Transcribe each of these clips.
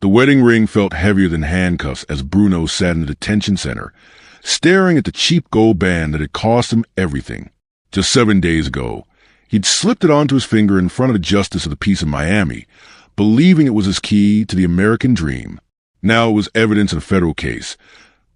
The wedding ring felt heavier than handcuffs as Bruno sat in the detention center, staring at the cheap gold band that had cost him everything. Just 7 days ago, he'd slipped it onto his finger in front of the justice of the peace of Miami, believing it was his key to the American dream. Now it was evidence in a federal case,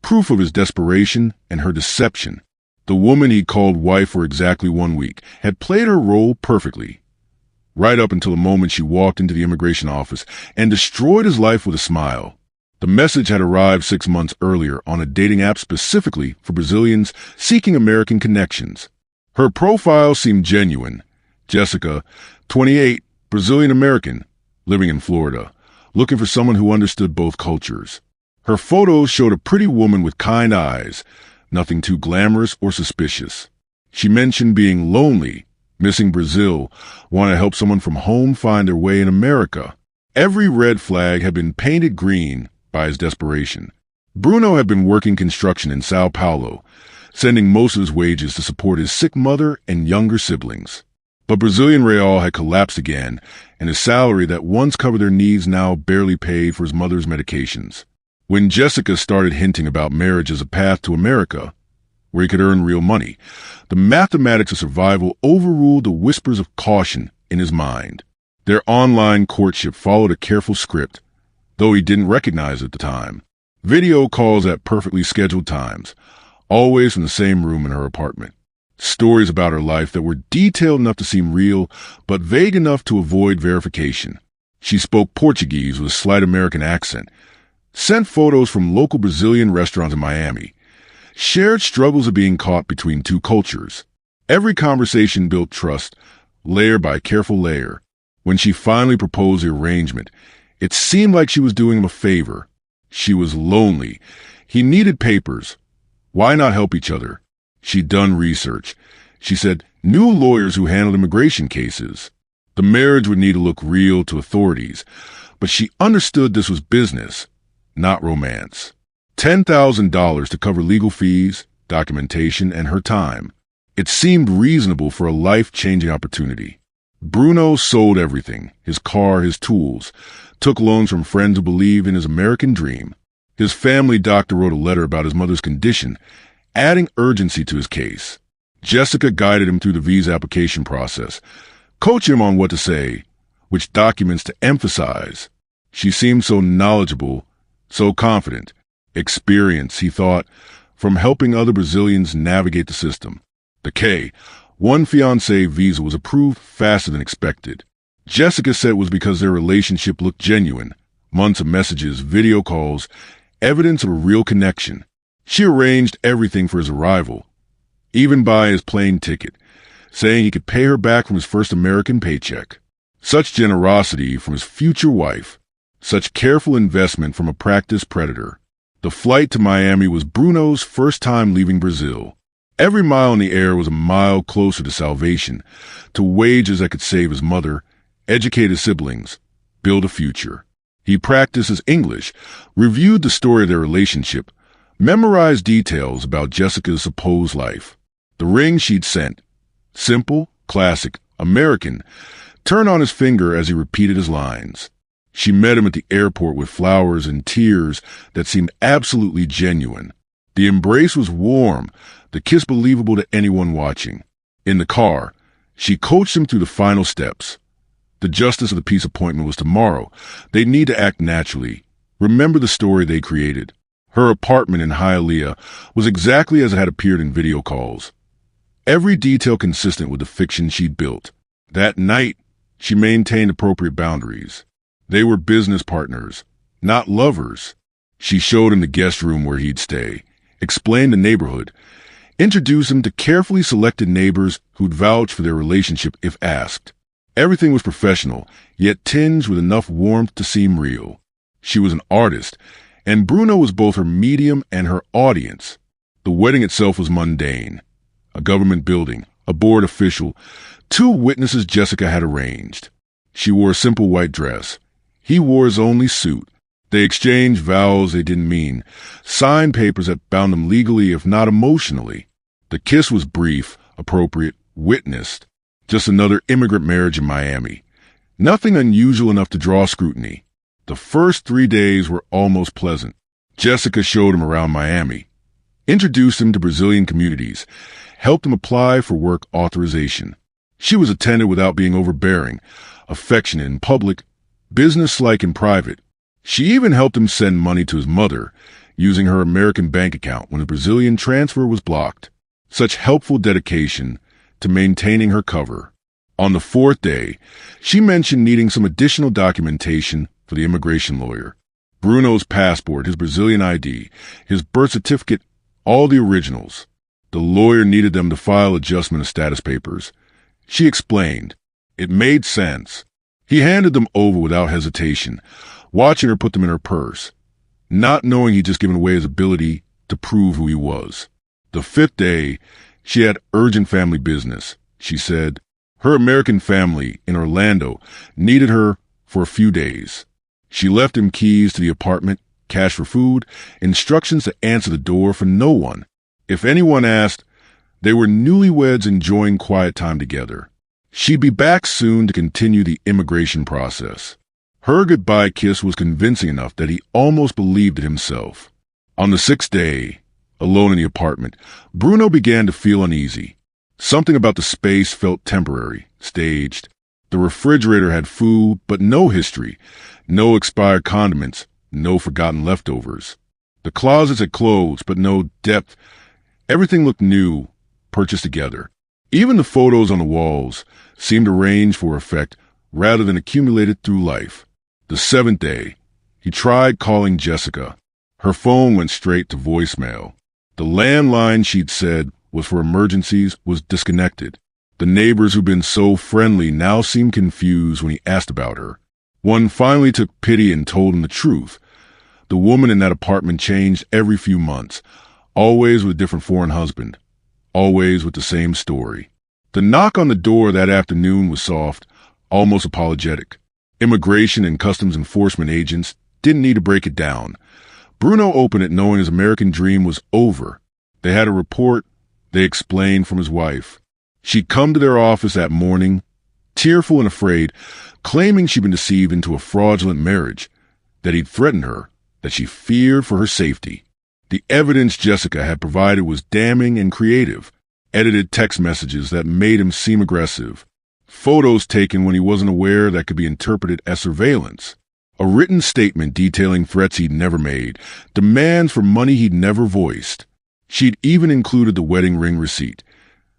proof of his desperation and her deception. The woman he'd called wife for exactly 1 week had played her role perfectly, right up until the moment she walked into the immigration office and destroyed his life with a smile. The message had arrived 6 months earlier on a dating app specifically for Brazilians seeking American connections. Her profile seemed genuine. Jessica, 28, Brazilian-American, living in Florida, looking for someone who understood both cultures. Her photos showed a pretty woman with kind eyes, nothing too glamorous or suspicious. She mentioned being lonely, missing Brazil, want to help someone from home find their way in America. Every red flag had been painted green by his desperation. Bruno had been working construction in Sao Paulo, sending most of his wages to support his sick mother and younger siblings. But Brazilian real had collapsed again, and his salary that once covered their needs now barely paid for his mother's medications. When Jessica started hinting about marriage as a path to America, where he could earn real money, the mathematics of survival overruled the whispers of caution in his mind. Their online courtship followed a careful script, though he didn't recognize it at the time. Video calls at perfectly scheduled times, always from the same room in her apartment. Stories about her life that were detailed enough to seem real, but vague enough to avoid verification. She spoke Portuguese with a slight American accent, sent photos from local Brazilian restaurants in Miami, shared struggles of being caught between two cultures. Every conversation built trust, layer by careful layer. When she finally proposed the arrangement, it seemed like she was doing him a favor. She was lonely. He needed papers. Why not help each other? She'd done research. She said, knew lawyers who handled immigration cases. The marriage would need to look real to authorities, but she understood this was business, not romance. $10,000 to cover legal fees, documentation, and her time. It seemed reasonable for a life-changing opportunity. Bruno sold everything, his car, his tools, took loans from friends who believed in his American dream. His family doctor wrote a letter about his mother's condition, adding urgency to his case. Jessica guided him through the visa application process, coaching him on what to say, which documents to emphasize. She seemed so knowledgeable, so confident. Experience, he thought, from helping other Brazilians navigate the system. The K, one fiancé visa, was approved faster than expected. Jessica said it was because their relationship looked genuine. Months of messages, video calls, evidence of a real connection. She arranged everything for his arrival, even buy his plane ticket, saying he could pay her back from his first American paycheck. Such generosity from his future wife. Such careful investment from a practiced predator. The flight to Miami was Bruno's first time leaving Brazil. Every mile in the air was a mile closer to salvation, to wages that could save his mother, educate his siblings, build a future. He practiced his English, reviewed the story of their relationship, memorized details about Jessica's supposed life. The ring she'd sent, simple, classic, American, turned on his finger as he repeated his lines. She met him at the airport with flowers and tears that seemed absolutely genuine. The embrace was warm, the kiss believable to anyone watching. In the car, she coached him through the final steps. The justice of the peace appointment was tomorrow. They'd need to act naturally. Remember the story they created. Her apartment in Hialeah was exactly as it had appeared in video calls. Every detail consistent with the fiction she'd built. That night, she maintained appropriate boundaries. They were business partners, not lovers. She showed him the guest room where he'd stay, explained the neighborhood, introduced him to carefully selected neighbors who'd vouch for their relationship if asked. Everything was professional, yet tinged with enough warmth to seem real. She was an artist, and Bruno was both her medium and her audience. The wedding itself was mundane. A government building, a board official, 2 witnesses Jessica had arranged. She wore a simple white dress. He wore his only suit. They exchanged vows they didn't mean, signed papers that bound them legally if not emotionally. The kiss was brief, appropriate, witnessed. Just another immigrant marriage in Miami. Nothing unusual enough to draw scrutiny. The first 3 days were almost pleasant. Jessica showed him around Miami, introduced him to Brazilian communities, helped him apply for work authorization. She was attentive without being overbearing, affectionate in public, businesslike in private. She even helped him send money to his mother, using her American bank account when the Brazilian transfer was blocked. Such helpful dedication to maintaining her cover. On the 4th day, she mentioned needing some additional documentation for the immigration lawyer. Bruno's passport, his Brazilian ID, his birth certificate, all the originals. The lawyer needed them to file adjustment of status papers. She explained. It made sense. He handed them over without hesitation, watching her put them in her purse, not knowing he'd just given away his ability to prove who he was. The 5th day, she had urgent family business, she said. Her American family in Orlando needed her for a few days. She left him keys to the apartment, cash for food, instructions to answer the door for no one. If anyone asked, they were newlyweds enjoying quiet time together. She'd be back soon to continue the immigration process. Her goodbye kiss was convincing enough that he almost believed it himself. On the 6th day, alone in the apartment, Bruno began to feel uneasy. Something about the space felt temporary, staged. The refrigerator had food, but no history, no expired condiments, no forgotten leftovers. The closets had clothes, but no depth. Everything looked new, purchased together. Even the photos on the walls seemed arranged for effect rather than accumulated through life. The 7th day, he tried calling Jessica. Her phone went straight to voicemail. The landline she'd said was for emergencies was disconnected. The neighbors who'd been so friendly now seemed confused when he asked about her. One finally took pity and told him the truth. The woman in that apartment changed every few months, always with a different foreign husband, always with the same story. The knock on the door that afternoon was soft, almost apologetic. Immigration and customs enforcement agents didn't need to break it down. Bruno opened it knowing his American dream was over. They had a report, they explained, from his wife. She'd come to their office that morning, tearful and afraid, claiming she'd been deceived into a fraudulent marriage, that he'd threatened her, that she feared for her safety. The evidence Jessica had provided was damning and creative. Edited text messages that made him seem aggressive. Photos taken when he wasn't aware that could be interpreted as surveillance. A written statement detailing threats he'd never made, demands for money he'd never voiced. She'd even included the wedding ring receipt,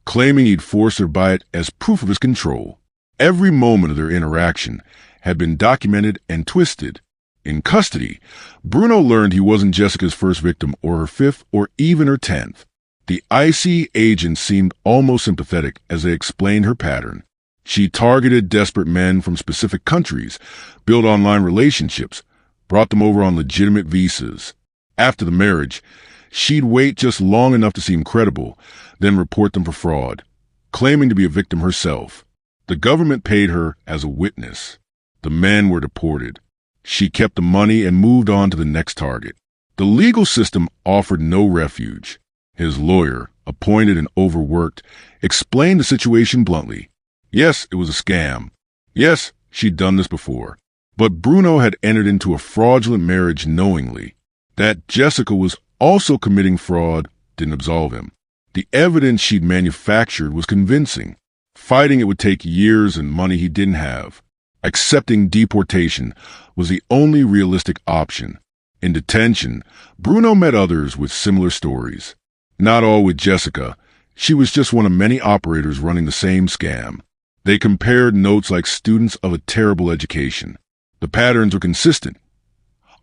claiming he'd forced her to buy it as proof of his control. Every moment of their interaction had been documented and twisted. In custody, Bruno learned he wasn't Jessica's first victim or her 5th or even her 10th. The IC agents seemed almost sympathetic as they explained her pattern. She targeted desperate men from specific countries, built online relationships, brought them over on legitimate visas. After the marriage, she'd wait just long enough to seem credible, then report them for fraud, claiming to be a victim herself. The government paid her as a witness. The men were deported. She kept the money and moved on to the next target. The legal system offered no refuge. His lawyer, appointed and overworked, explained the situation bluntly. Yes, it was a scam. Yes, she'd done this before. But Bruno had entered into a fraudulent marriage knowingly. That Jessica was also committing fraud didn't absolve him. The evidence she'd manufactured was convincing. Fighting it would take years and money he didn't have. Accepting deportation was the only realistic option. In detention, Bruno met others with similar stories. Not all with Jessica. She was just one of many operators running the same scam. They compared notes like students of a terrible education. The patterns were consistent.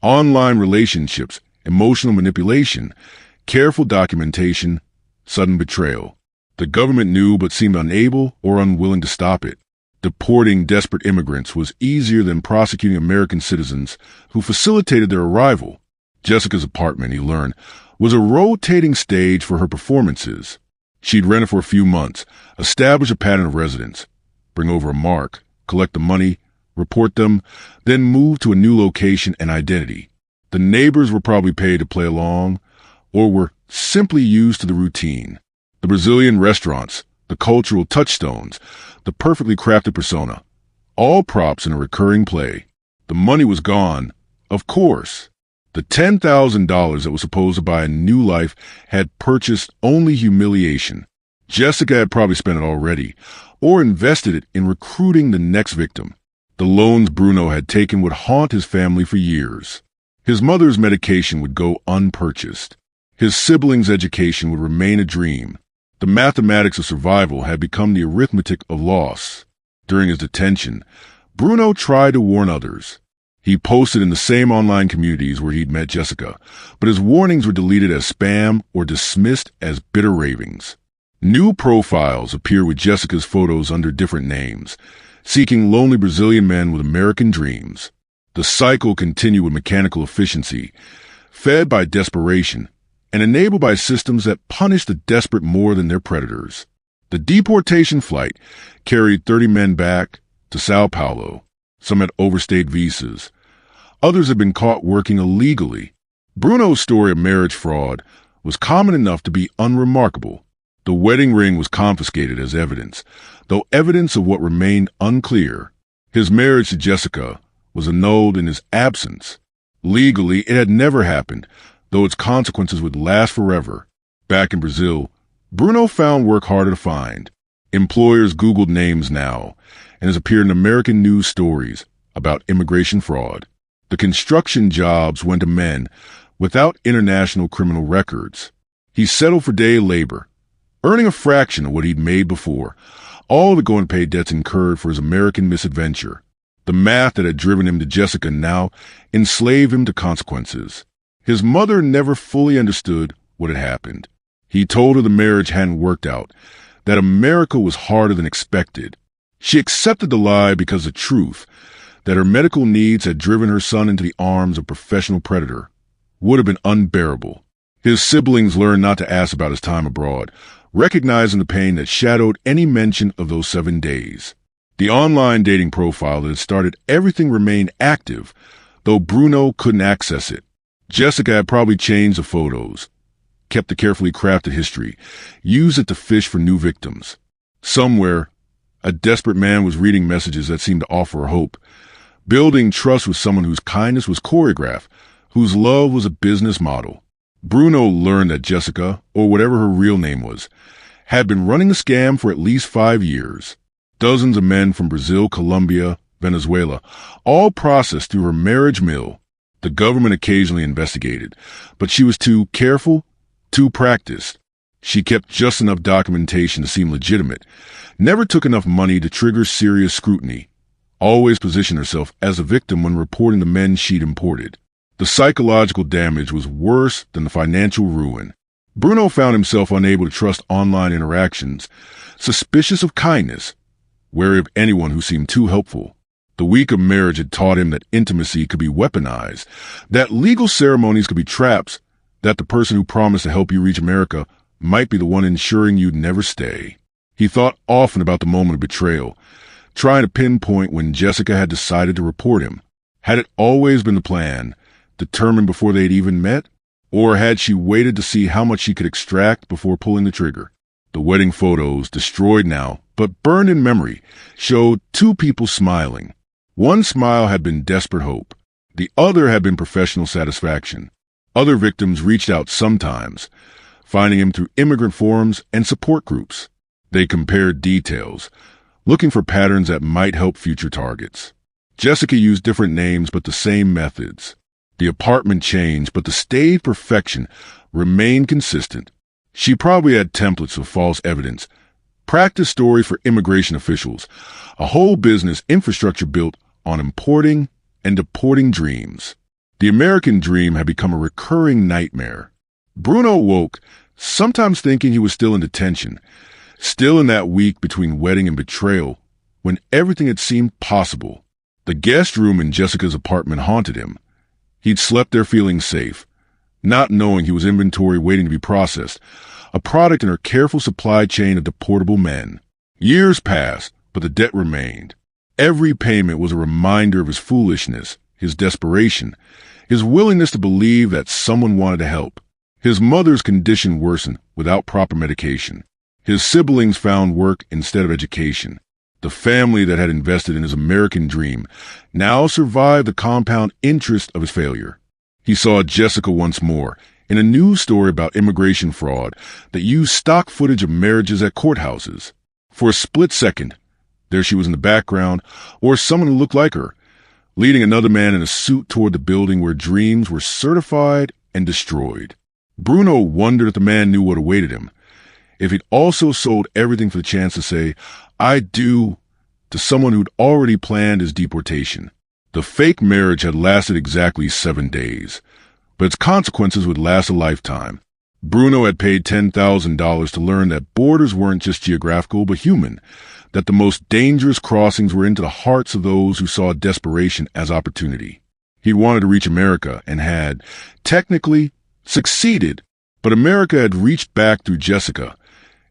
Online relationships, emotional manipulation, careful documentation, sudden betrayal. The government knew but seemed unable or unwilling to stop it. Deporting desperate immigrants was easier than prosecuting American citizens who facilitated their arrival. Jessica's apartment, he learned, was a rotating stage for her performances. She'd rent it for a few months, establish a pattern of residence, bring over a mark, collect the money, report them, then move to a new location and identity. The neighbors were probably paid to play along, or were simply used to the routine. The Brazilian restaurants, the cultural touchstones, the perfectly crafted persona, all props in a recurring play. The money was gone, of course. The $10,000 that was supposed to buy a new life had purchased only humiliation. Jessica had probably spent it already, or invested it in recruiting the next victim. The loans Bruno had taken would haunt his family for years. His mother's medication would go unpurchased. His siblings' education would remain a dream. The mathematics of survival had become the arithmetic of loss. During his detention, Bruno tried to warn others. He posted in the same online communities where he'd met Jessica, but his warnings were deleted as spam or dismissed as bitter ravings. New profiles appeared with Jessica's photos under different names, seeking lonely Brazilian men with American dreams. The cycle continued with mechanical efficiency, fed by desperation, and enabled by systems that punish the desperate more than their predators. The deportation flight carried 30 men back to Sao Paulo. Some had overstayed visas. Others had been caught working illegally. Bruno's story of marriage fraud was common enough to be unremarkable. The wedding ring was confiscated as evidence, though evidence of what remained unclear. His marriage to Jessica was annulled in his absence. Legally, it had never happened, though its consequences would last forever. Back in Brazil, Bruno found work harder to find. Employers Googled names now, and has appeared in American news stories about immigration fraud. The construction jobs went to men without international criminal records. He settled for day labor, earning a fraction of what he'd made before, all to go and pay debts incurred for his American misadventure. The math that had driven him to Jessica now enslaved him to consequences. His mother never fully understood what had happened. He told her the marriage hadn't worked out, that America was harder than expected. She accepted the lie because the truth, that her medical needs had driven her son into the arms of a professional predator, would have been unbearable. His siblings learned not to ask about his time abroad, recognizing the pain that shadowed any mention of those 7 days. The online dating profile that had started everything remained active, though Bruno couldn't access it. Jessica had probably changed the photos, kept the carefully crafted history, used it to fish for new victims. Somewhere, a desperate man was reading messages that seemed to offer hope, building trust with someone whose kindness was choreographed, whose love was a business model. Bruno learned that Jessica, or whatever her real name was, had been running a scam for at least 5 years. Dozens of men from Brazil, Colombia, Venezuela, all processed through her marriage mill. The government occasionally investigated, but she was too careful, too practiced. She kept just enough documentation to seem legitimate, never took enough money to trigger serious scrutiny, always positioned herself as a victim when reporting the men she'd imported. The psychological damage was worse than the financial ruin. Bruno found himself unable to trust online interactions, suspicious of kindness, wary of anyone who seemed too helpful. The week of marriage had taught him that intimacy could be weaponized, that legal ceremonies could be traps, that the person who promised to help you reach America might be the one ensuring you'd never stay. He thought often about the moment of betrayal, trying to pinpoint when Jessica had decided to report him. Had it always been the plan, determined before they'd even met? Or had she waited to see how much she could extract before pulling the trigger? The wedding photos, destroyed now, but burned in memory, showed 2 people smiling. One smile had been desperate hope. The other had been professional satisfaction. Other victims reached out sometimes, finding him through immigrant forums and support groups. They compared details, looking for patterns that might help future targets. Jessica used different names but the same methods. The apartment changed, but the staid perfection remained consistent. She probably had templates of false evidence, practice stories for immigration officials, a whole business infrastructure built on importing and deporting dreams. The American dream had become a recurring nightmare. Bruno woke, sometimes thinking he was still in detention, still in that week between wedding and betrayal, when everything had seemed possible. The guest room in Jessica's apartment haunted him. He'd slept there feeling safe, not knowing he was inventory waiting to be processed, a product in her careful supply chain of deportable men. Years passed, but the debt remained. Every payment was a reminder of his foolishness, his desperation, his willingness to believe that someone wanted to help. His mother's condition worsened without proper medication. His siblings found work instead of education. The family that had invested in his American dream now survived the compound interest of his failure. He saw Jessica once more in a news story about immigration fraud that used stock footage of marriages at courthouses. For a split second, there she was in the background, or someone who looked like her, leading another man in a suit toward the building where dreams were certified and destroyed. Bruno wondered if the man knew what awaited him, if he'd also sold everything for the chance to say, "I do," to someone who'd already planned his deportation. The fake marriage had lasted exactly 7 days, but its consequences would last a lifetime. Bruno had paid $10,000 to learn that borders weren't just geographical but human, that the most dangerous crossings were into the hearts of those who saw desperation as opportunity. He wanted to reach America and had, technically, succeeded, but America had reached back through Jessica,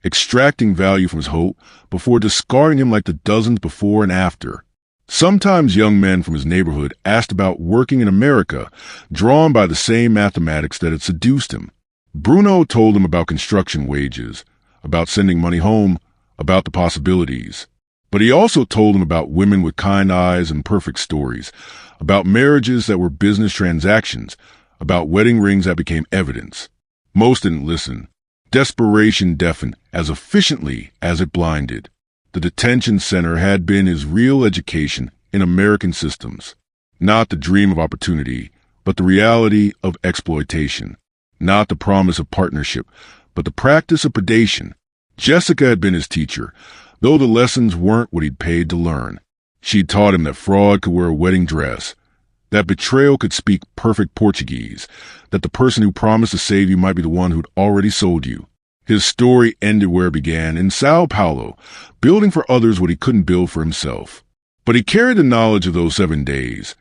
extracting value from his hope before discarding him like the dozens before and after. Sometimes young men from his neighborhood asked about working in America, drawn by the same mathematics that had seduced him. Bruno told them about construction wages, about sending money home, about the possibilities. But he also told them about women with kind eyes and perfect stories, about marriages that were business transactions, about wedding rings that became evidence. Most didn't listen. Desperation deafened as efficiently as it blinded. The detention center had been his real education in American systems. Not the dream of opportunity, but the reality of exploitation. Not the promise of partnership, but the practice of predation. Jessica had been his teacher, though the lessons weren't what he'd paid to learn. She'd taught him that fraud could wear a wedding dress, that betrayal could speak perfect Portuguese, that the person who promised to save you might be the one who'd already sold you. His story ended where it began, in Sao Paulo, building for others what he couldn't build for himself. But he carried the knowledge of those 7 days,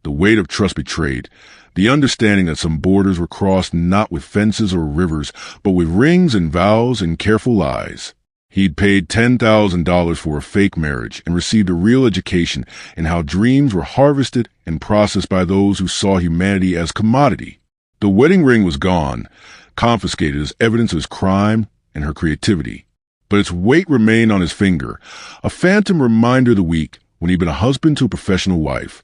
the weight of trust betrayed, the understanding that some borders were crossed not with fences or rivers, but with rings and vows and careful lies. He'd paid $10,000 for a fake marriage and received a real education in how dreams were harvested and processed by those who saw humanity as commodity. The wedding ring was gone, confiscated as evidence of his crime and her creativity. But its weight remained on his finger, a phantom reminder of the week when he'd been a husband to a professional wife,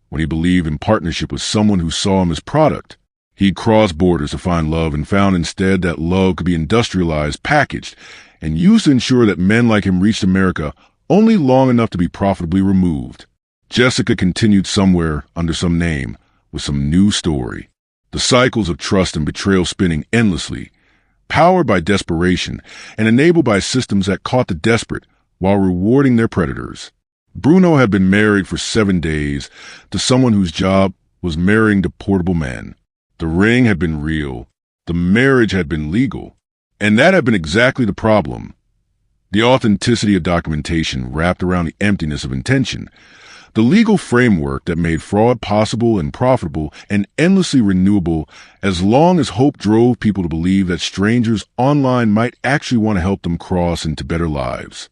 when he believed in partnership with someone who saw him as product. He'd crossed borders to find love and found instead that love could be industrialized, packaged, and used to ensure that men like him reached America only long enough to be profitably removed. Jessica continued somewhere under some name with some new story. The cycles of trust and betrayal spinning endlessly, powered by desperation and enabled by systems that caught the desperate while rewarding their predators. Bruno had been married for 7 days to someone whose job was marrying deportable men. The ring had been real. The marriage had been legal. And that had been exactly the problem. The authenticity of documentation wrapped around the emptiness of intention. The legal framework that made fraud possible and profitable and endlessly renewable as long as hope drove people to believe that strangers online might actually want to help them cross into better lives.